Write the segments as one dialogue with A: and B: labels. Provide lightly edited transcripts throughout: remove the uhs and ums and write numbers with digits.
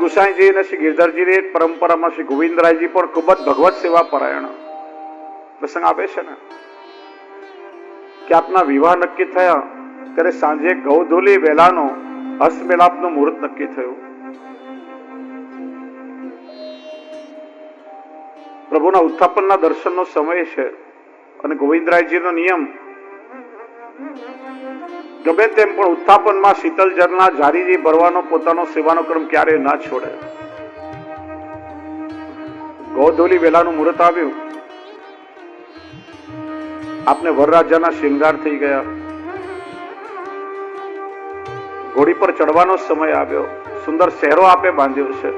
A: ગુસાઈજી અને શ્રી ગિરધરજીની એક પરંપરામાં શ્રી ગોવિંદરાયજી પણ ખૂબ જ ભગવત સેવા પરાયણ પ્રસંગ આપે છે ને કે આપના વિવાહ નક્કી થયા ત્યારે સાંજે ગૌધૂલી વેલાનો હસ્તમેલાપનું મુહૂર્ત નક્કી થયું. પ્રભુના ઉત્થાપનના દર્શનનો સમય છે અને ગોવિંદરાયજીનો નિયમ ગમે તેમ પણ ઉત્થાપનમાં શીતલ જળના જારીજી ભરવાનો પોતાનો સેવાનો ક્રમ ક્યારેય ના છોડે. ગૌધૂલી વેલાનું મુહૂર્ત આવ્યું. આપને વરરાજાના શૃંગાર થઈ ગયા. ઘોડી પર ચડવાનો સમય આવ્યો. સુંદર શહેરો આપે બાંધ્યો છે.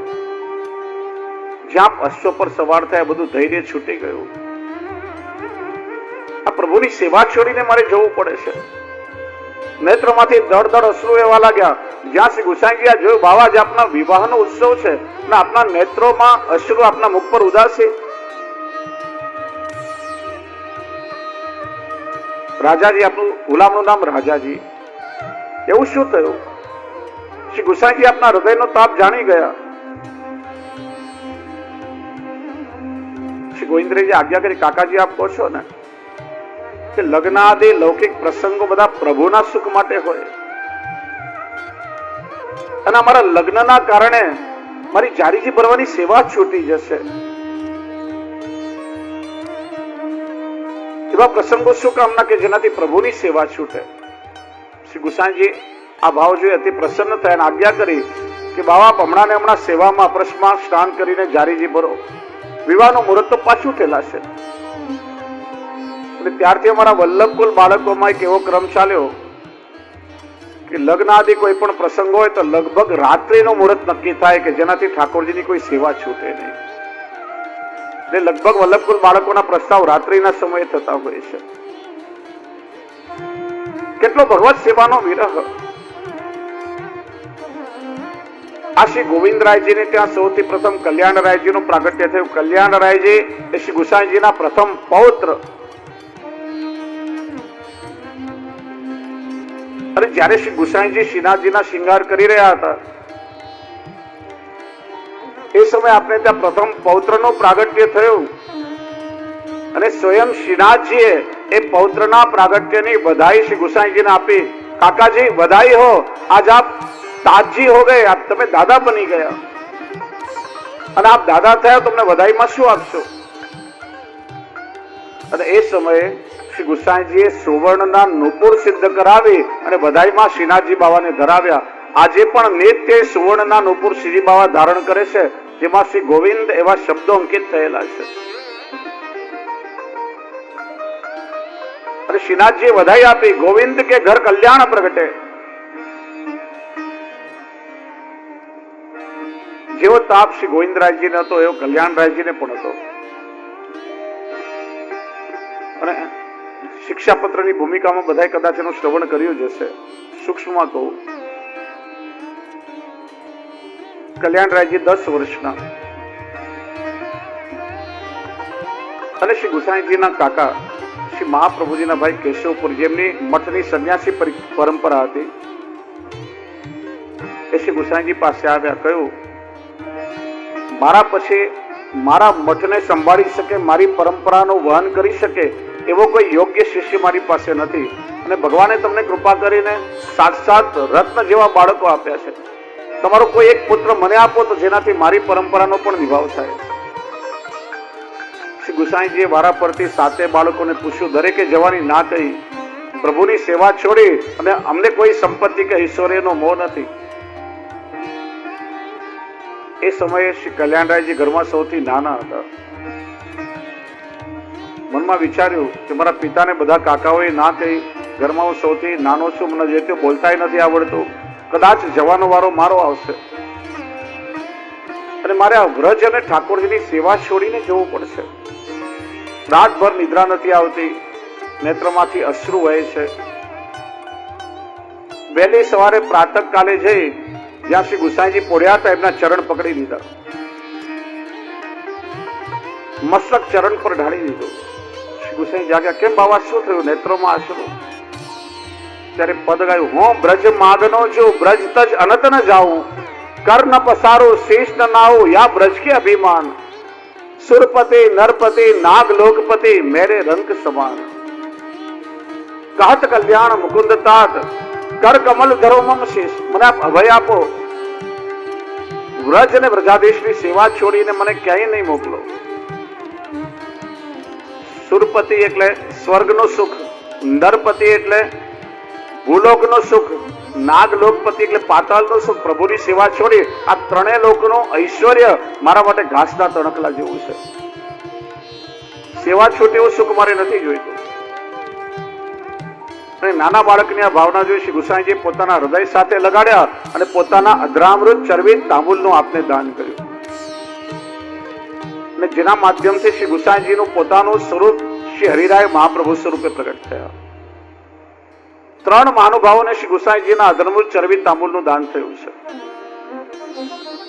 A: જ્યાં અશ્વ પર સવાર થાય બધું ધૈર્ય છૂટી ગયું. આ પ્રભુની સેવા છોડીને મારે જવું પડે છે. નેત્રમાંથી દળ દળ અશ્રુ એવા લાગ્યા. જ્યાં શ્રી ગુસાઈજી આ જોયું, બાવા જ આપના વિવાહનો ઉત્સવ છે અને આપના નેત્રોમાં અશ્રુ, આપના મુખ પર ઉદાસી. રાજાજી, આપનું ગુલામનું નામ રાજાજી. એવું શું થયું? શ્રી ગુસાઈજી આપના હૃદયનો તાપ જાણી ગયા. શ્રી ગોવિંદરાયજી આજ્ઞા કરી, કાકાજી આપ કહો છો ને કે લગ્ન આદિ લૌકિક પ્રસંગો બધા પ્રભુના સુખ માટે હોય અને અમારા લગ્નના કારણે મારી જારીજી ભરવાની સેવા છૂટી જશે. એવા પ્રસંગો શું કામના કે જેનાથી પ્રભુની સેવા છૂટે. શ્રી ગુસાઈજી આ ભાવ જોઈ અતિ પ્રસન્ન થયા અને આજ્ઞા કરી કે બાવા હમણાં ને હમણાં સેવામાં અપરસમાં સ્નાન કરીને જારીજી ભરો. વિવાહનું મુહૂર્ત તો પાછું ઠેલાશે. અને ત્યારથી અમારા વલ્લભકુલ બાળકોમાં એક એવો ક્રમ ચાલ્યો કે લગ્ન આદિ કોઈ પણ પ્રસંગ હોય તો લગભગ રાત્રિનો મુહૂર્ત નક્કી થાય કે જેનાથી ઠાકોરજીની કોઈ સેવા છૂટે નહીં. એટલે લગભગ વલ્લભકુલ બાળકોના પ્રસ્તાવ રાત્રિના સમયે થતા હોય છે. કેટલો ભગવત સેવાનો વિરહ. આ શ્રી ગોવિંદરાયજીને ત્યાં સૌથી પ્રથમ કલ્યાણરાયજીનું પ્રાગટ્ય થયું. કલ્યાણરાયજી એ શ્રી ગુસાઈજીના પ્રથમ પૌત્ર. અને જ્યારે શ્રી ગુસાઈજી શ્રીનાથજીના શૃંગાર કરી રહ્યા હતા એ સમયે આપણે ત્યાં પ્રથમ પૌત્રનું પ્રાગટ્ય થયું અને સ્વયં શ્રીનાથજીએ એ પૌત્રના પ્રાગટ્યની બધાઈ શ્રી ગુસાઈજીને આપી. કાકાજી બધાઈ હો, આજ આપ તાજી હો ગયે, આપ તમે દાદા બની ગયા અને આપ દાદા થયા, તમને બધાઈમાં શું આપશો? અને એ સમયે શ્રી ગુસાઈજીએ સુવર્ણના નુપુર સિદ્ધ કરાવી અને બધાઈમાં શ્રીનાથજી બાવાને ધરાવ્યા. આજે પણ નિત્ય સુવર્ણના નુપુર શ્રીજી બાવા ધારણ કરે છે, જેમાં શ્રી ગોવિંદ એવા શબ્દો અંકિત થયેલા છે. અને શ્રીનાથજીએ વધાઈ આપી, ગોવિંદ કે ઘર કલ્યાણ પ્રગટે. જેવો તાપ શ્રી ગોવિંદરાયજીને હતો એવો કલ્યાણરાયજીને પણ હતો. અને શિક્ષાપત્રની ભૂમિકામાં બધાએ કદાચ એનું શ્રવણ કર્યું જ હશે. સૂક્ષ્મમાં કહું, કલ્યાણરાયજી 10 વર્ષના અને શ્રી ગુસાઈજીના કાકા શ્રી મહાપ્રભુજીના ભાઈ કેશવપુર, જેમની મઠની સંન્યાસી પરંપરા હતી, એ શ્રી ગુસાઈજી પાસે આવ્યા. કહ્યું, મારા પછી મારા મઠને સંભાળી શકે, મારી પરંપરાનું વહન કરી શકે એવો કોઈ યોગ્ય શિષ્ય મારી પાસે નથી અને ભગવાને તમને કૃપા કરીને 7 રત્ન જેવા બાળકો આપ્યા છે. તમારો કોઈ એક પુત્ર મને આપો તો જેનાથી મારી પરંપરાનો પણ નિભાવ થાય. શ્રી ગુસાઈજીએ વારા પરથી 7 બાળકોને પૂછ્યું. દરેકે જવાની ના કહી. પ્રભુની સેવા છોડી અને અમને કોઈ સંપત્તિ કે ઐશ્વર્યનો મોહ નથી. એ સમયે શ્રી કલ્યાણરાયજી ઘરમાં સૌથી નાના હતા. મનમાં વિચાર્યું કે મારા પિતાને બધા કાકાઓએ ના કહી, ઘરમાં હું સૌથી નાનો છું, મને જે તે બોલતાય નથી આવડતું, કદાચ જવાનો વારો મારો આવશે અને મારે આ વ્રજ અને ઠાકોરજીની સેવા છોડીને જવું પડશે. રાતભર નિદ્રા નથી આવતી, નેત્રમાંથી અશ્રુ વહે છે. વહેલી સવારે પ્રાતઃ કાલે જઈ જ્યાં શ્રી ગુસાઈજી પોડ્યા હતા એમના ચરણ પકડી લીધા, મસ્તક ચરણ પર ઢાળી દીધું. શ્રી ગુસાઈ જાગ્યા. કેમ બાવા, શું થયું? નેત્રોમાં આશરો. ત્યારે પદ ગાયું, હું બ્રજ માગનો છું, બ્રજ તજ અનત ન જાઉં, कर न पसारो शेष न नाओ या ब्रज के अभिमान, सुरपति नरपति नाग लोकपति मेरे रंग समान, कहत कल्याण मुकुंद तात कर कमल धरो मम शेष, મને આપ અભય આપો, વ્રજ અને વ્રજાદેશની સેવા છોડીને મને ક્યાંય નહીં મોકલો. સુરપતિ એટલે સ્વર્ગનું સુખ, નરપતિ એટલે ભૂલોકનું સુખ, નાગલોકપતિ એટલે પાતાળનું સુખ. પ્રભુની સેવા છોડી આ ત્રણેય લોકનું ઐશ્વર્ય મારા માટે ઘાસના તણકલા જેવું છે. સેવા છોડી એવું સુખ મારે નથી જોઈતું. અને નાના બાળકની આ ભાવના જોઈ શ્રી ગુસાઈજી પોતાના હૃદય સાથે લગાડ્યા અને પોતાના અધરામૃત ચરબી તાંબુલનું આપને દાન કર્યું. અને જેના માધ્યમથી શ્રી ગુસાઈજીનું પોતાનું સ્વરૂપ શ્રી હરિરાય મહાપ્રભુ સ્વરૂપે પ્રગટ થયા. ત્રણ મહાનુભાવોને શ્રી ગુસાઈજીના અધર્મૃત ચરબી તાંબુલનું દાન થયું છે.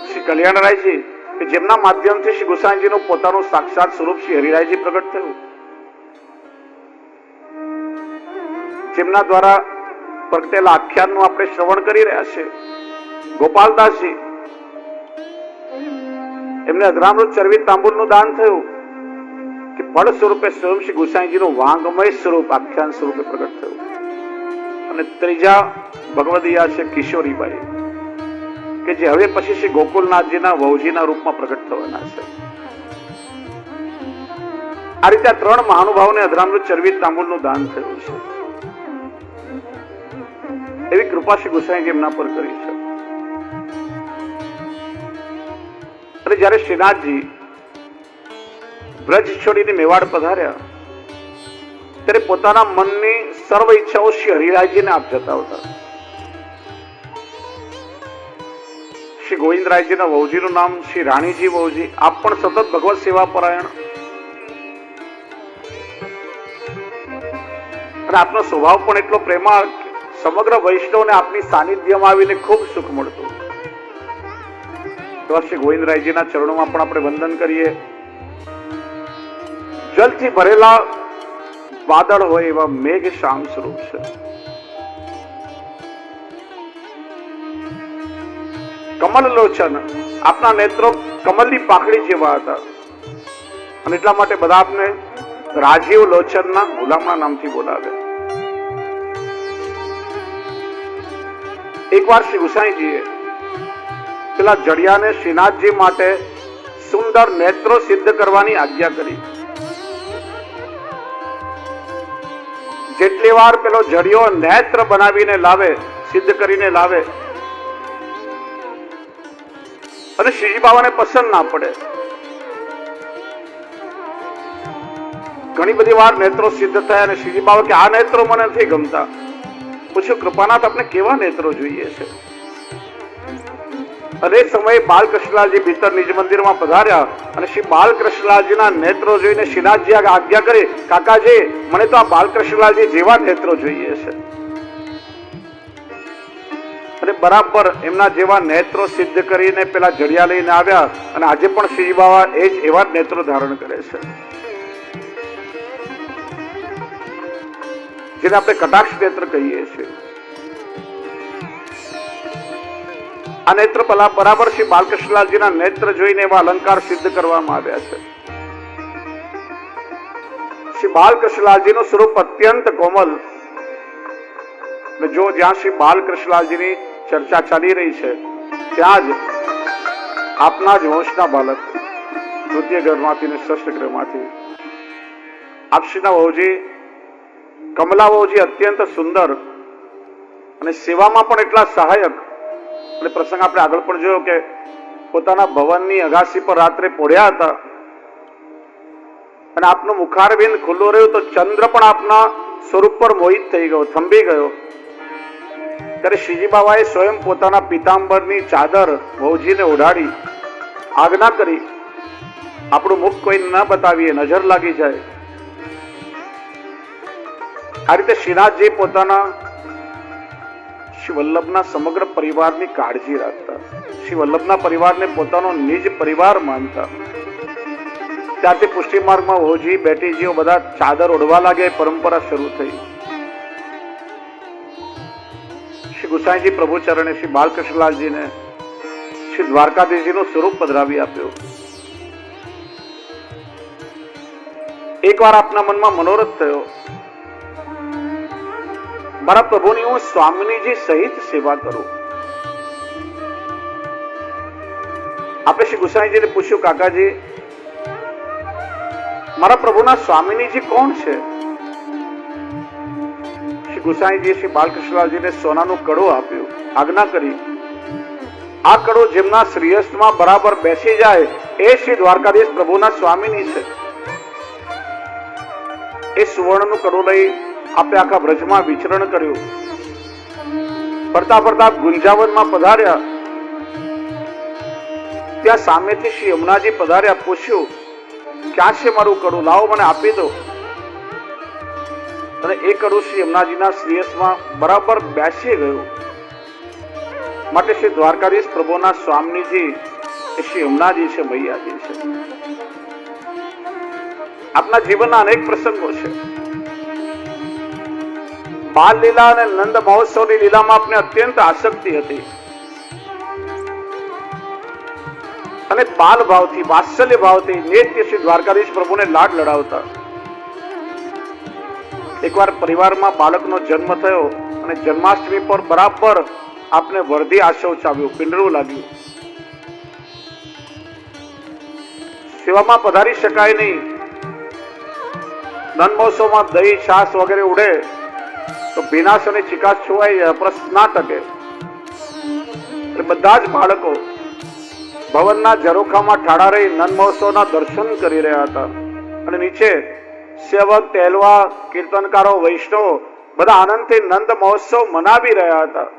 A: શ્રી કલ્યાણરાયજી કે જેમના માધ્યમથી શ્રી ગુસાઈજીનું પોતાનું સાક્ષાત સ્વરૂપ શ્રી હરિરાયજી પ્રગટ થયું, જેમના દ્વારા પ્રગટેલા આખ્યાનનું આપણે શ્રવણ કરી રહ્યા છે. ગોપાલદાસજી એમને અધરામૃત ચરબી તાંબુલનું દાન થયું કે ફળ સ્વરૂપે સ્વયં શ્રી ગુસાઈજીનું વાંગમય સ્વરૂપ આખ્યાન સ્વરૂપે પ્રગટ થયું. અને ત્રીજા ભગવદીયા છે કિશોરીબાઈ કે જે હવે પછી શ્રી ગોકુલનાથજીના વહુજીના રૂપમાં પ્રગટ થવાના છે. આ રીતે આ ત્રણ મહાનુભાવોને અધરામૃત ચરબી તાંબુલનું દાન થયું છે. એવી કૃપા શ્રી ગુસાઈજી એમના પર કરી છે. અને જયારે શ્રીનાથજી બ્રજ છોડીને મેવાડ પધાર્યા ત્યારે પોતાના મનની સર્વ ઈચ્છાઓ શ્રી હરિરાયજીને આપ જતાવતા. શ્રી ગોવિંદરાયજીના વહુજીનું નામ શ્રી રાણીજી વહુજી. આપ પણ સતત ભગવત સેવા પરાયણ અને આપનો સ્વભાવ પણ એટલો પ્રેમાળ, સમગ્ર વૈષ્ણવને આપની સાનિધ્યમાં આવીને ખૂબ સુખ મળતું. તો શ્રી ગોવિંદરાયજીના ચરણોમાં પણ આપણે વંદન કરીએ. જલથી ભરેલા વાદળ હોય એવા મેઘ શ્યામ સ્વરૂપ છે. કમલ લોચન, આપના નેત્રો કમલની પાકડી જેવા હતા અને એટલા માટે બધા આપને રાજીવ લોચનના ગુલામના નામથી બોલાવે. એકવાર શ્રી ગુસાઈજીએ પેલા જડિયાને શ્રીનાથજી માટે સુંદર નેત્રો સિદ્ધ કરવાની આજ્ઞા કરી. જેટલી વાર પેલો જડિયો નેત્ર બનાવીને લાવે, સિદ્ધ કરીને લાવે અને શ્રીજી બાબાને પસંદ ના પડે, ઘણી બધી વાર નેત્રો સિદ્ધ થયા અને શ્રીજી બાબા કે આ નેત્રો મને નથી ગમતા. પૂછ્યું કૃપાનાથ આપને કેવા નેત્રો જોઈએ છે? અને એ સમયે બાલકૃષ્ણલાલજી ભીતર નિજ મંદિરમાં પધાર્યા અને શ્રી બાલકૃષ્ણલાલજીના નેત્રો જોઈને શ્રીનાથજી આજ્ઞા કરી, કાકાજી મને તો આ બાલકૃષ્ણલાલજી જેવા નેત્રો જોઈએ છે. અને બરાબર એમના જેવા નેત્રો સિદ્ધ કરીને પેલા જડિયા લઈને આવ્યા અને આજે પણ શ્રીજી બાબા એ જ એવા જ નેત્રો ધારણ કરે છે, જેને આપણે કટાક્ષ નેત્ર કહીએ છીએ. આ નેત્ર બરાબર શ્રી બાલકૃષ્ણલાલજીના નેત્ર જોઈને એવા અલંકાર સિદ્ધ કરવામાં આવ્યા છે. શ્રી બાલકૃષ્ણલાલજીનું સ્વરૂપ અત્યંત કોમલ. જો જ્યાં શ્રી બાલકૃષ્ણલાલજીની ચર્ચા ચાલી રહી છે ત્યાં જ આપના જ વંશના બાલક તૃતીય ગ્રહમાંથી ને ષષ્ઠ ગ્રહમાંથી આપશ્રીના વહુજી કમલા વહુજી અત્યંત સુંદર અને સેવામાં પણ એટલા સહાયક. અને પ્રસંગ આપણે આગળ પણ જોયો કે પોતાના ભવનની અગાસી પર રાત્રે પોઢ્યા હતા અને આપનું મુખારબિંદ ખુલ્લું રહ્યું તો ચંદ્ર પણ આપના સ્વરૂપ પર મોહિત થઈ ગયો, થંભી ગયો. ત્યારે શ્રીજી બાબાએ સ્વયં પોતાના પીતાંબરની ચાદર વહુજીને ઓઢાડી આજ્ઞા કરી, આપણું મુખ કોઈ ન બતાવીએ, નજર લાગી જાય. આ રીતે શ્રીનાથજી પોતાના શ્રી વલ્લભના સમગ્ર પરિવારની કાળજી રાખતા, શ્રી વલ્લભના પરિવારને પોતાનો નિજ પરિવાર માનતા. ત્યારથી પુષ્ટિ માર્ગમાં વહુજી બેટીજીઓ બધા ચાદર ઓઢવા લાગે, પરંપરા શરૂ થઈ. શ્રી ગુસાઈજી પ્રભુ ચરણે શ્રી બાલકૃષ્ણલાલજીને શ્રી દ્વારકાધીશજીનું સ્વરૂપ પધરાવી આપ્યું. એકવાર આપના મનમાં મનોરથ થયો, મારા પ્રભુની હું સ્વામિનીજી સહિત સેવા કરું. આપણે શ્રી ગુસાઈજીને પૂછ્યું, કાકાજી મારા પ્રભુના સ્વામિનીજી કોણ છે? શ્રી ગુસાઈજી શ્રી બાલકૃષ્ણલાલજીને સોનાનું કડો આપ્યું, આજ્ઞા કરી, આ કડો જેમના શ્રીયસ્તમાં બરાબર બેસી જાય એ શ્રી દ્વારકાધીશ પ્રભુના સ્વામિની છે. એ સુવર્ણનું કડો લઈ આપણે આખા બ્રજમાં વિચરણ કર્યું. ફરતા ફરતા ગુંજાવનમાં પધાર્યા. ત્યાં સામેથી શ્રી યમુનાજી પધાર્યા. પૂછ્યું, ક્યાં છે મારું કડું? લાવો મને આપી દો. અને એ કડું શ્રી યમુનાજીના શ્રીયસમાં બરાબર બેસી ગયું. માટે શ્રી દ્વારકાધીશ પ્રભુના સ્વામીજી એ શ્રી યમુનાજી છે, મૈયાજી છે. આપના જીવનના અનેક પ્રસંગો છે. બાલ લીલા અને નંદ મહોત્સવની લીલામાં આપને અત્યંત આસક્તિ હતી અને બાલ ભાવથી, વાત્સલ્ય ભાવથી નિત્ય શ્રી દ્વારકાધીશ પ્રભુને લાડ લડાવતા. એકવાર પરિવારમાં બાળકનો જન્મ થયો અને જન્માષ્ટમી પર બરાબર આપને વર્ધી આશવ ચાવ્યું, પિંડરું લાગ્યું. સેવામાં પધારી શકાય નહીં. નંદ મહોત્સવમાં દહીં, છાસ વગેરે ઉડે તો ભીનાશ અને ચિકાસ છુવાઈ જાય, પ્રશ્ન ના ટકે. બધા જ બાળકો ભવનના ઝરોખામાં ઠાડા રહી નંદ મહોત્સવના દર્શન કરી રહ્યા હતા. અને નીચે સેવક, તેલવા, કીર્તનકારો, વૈષ્ણવો બધા આનંદથી નંદ મહોત્સવ મનાવી રહ્યા હતા.